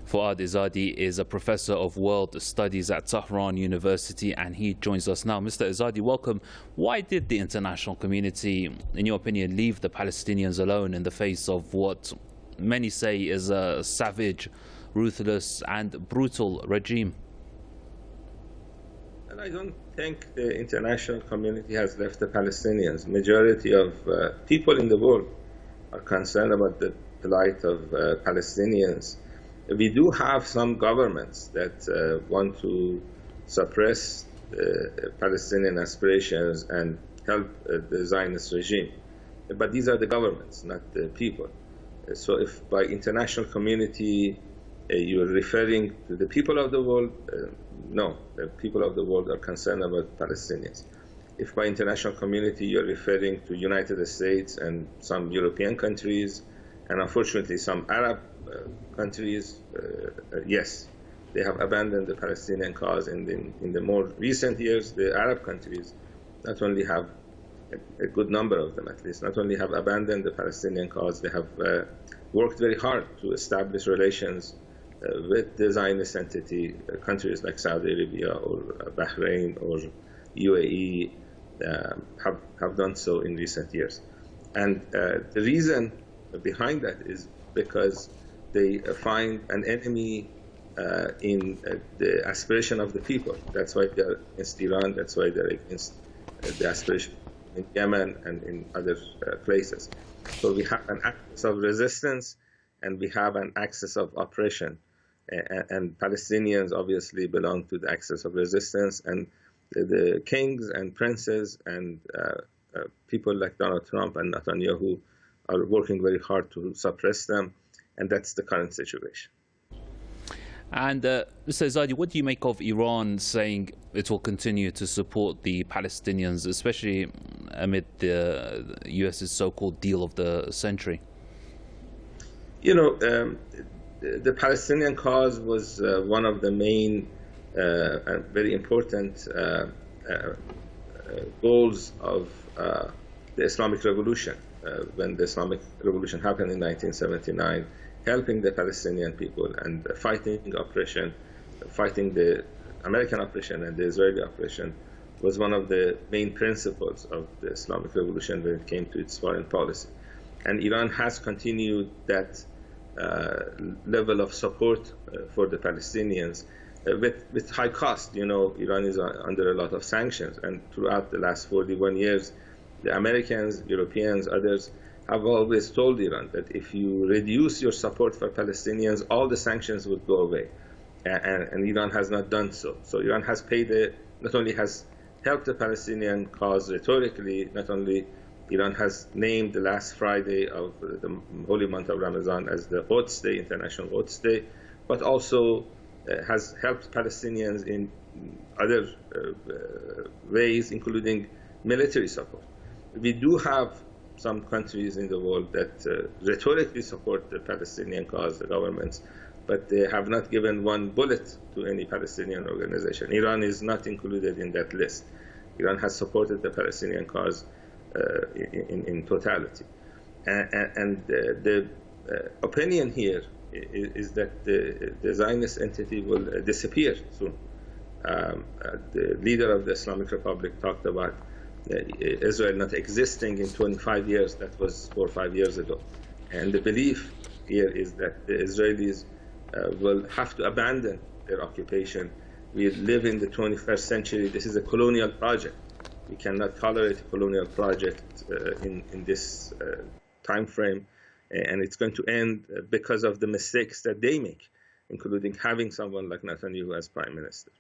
Fuad Izadi is a professor of world studies at Tehran University, and he joins us now. Mr. Izadi, welcome. Why did the international community, in your opinion, leave the Palestinians alone in the face of what many say is a savage, ruthless and brutal regime? And I don't think the international community has left the Palestinians. Majority of people in the world are concerned about the plight of Palestinians. We do have some governments that want to suppress Palestinian aspirations and help the Zionist regime. But these are the governments, not the people. So if by international community you're referring to the people of the world, no, the people of the world are concerned about Palestinians. If by international community you're referring to United States and some European countries, and unfortunately some Arab countries, yes, they have abandoned the Palestinian cause. In the more recent years, the Arab countries not only have a good number of them, at least, not only have abandoned the Palestinian cause, they have worked very hard to establish relations with the Zionist entity. Countries like Saudi Arabia or Bahrain or UAE have done so in recent years. And the reason behind that is because they find an enemy in the aspiration of the people. That's why they're against Iran. That's why they're against the aspiration in Yemen and in other places. So we have an axis of resistance and we have an axis of oppression. And Palestinians obviously belong to the axis of resistance. And the kings and princes and people like Donald Trump and Netanyahu are working very hard to suppress them. And that's the current situation. And Mr. Izadi, what do you make of Iran saying it will continue to support the Palestinians, especially amid the US's so-called deal of the century? You know, the Palestinian cause was one of the main and very important goals of the Islamic Revolution. When the Islamic Revolution happened in 1979, helping the Palestinian people and fighting oppression, fighting the American oppression and the Israeli oppression was one of the main principles of the Islamic Revolution when it came to its foreign policy. And Iran has continued that level of support for the Palestinians with high cost. You know, Iran is under a lot of sanctions, and throughout the last 41 years, the Americans, Europeans, others have always told Iran that if you reduce your support for Palestinians, all the sanctions would go away. And Iran has not done so. So Iran has not only has helped the Palestinian cause rhetorically, not only Iran has named the last Friday of the holy month of Ramadan as the Quds Day, International Quds Day, but also has helped Palestinians in other ways, including military support. We do have some countries in the world that rhetorically support the Palestinian cause, the governments, but they have not given one bullet to any Palestinian organization. Iran is not included in that list. Iran has supported the Palestinian cause in totality. And the opinion here is that the Zionist entity will disappear soon. The leader of the Islamic Republic talked about Israel not existing in 25 years. That was 4 or 5 years ago. And the belief here is that the Israelis will have to abandon their occupation. We live in the 21st century. This is a colonial project. We cannot tolerate a colonial project in this time frame. And it's going to end because of the mistakes that they make, including having someone like Netanyahu as prime minister.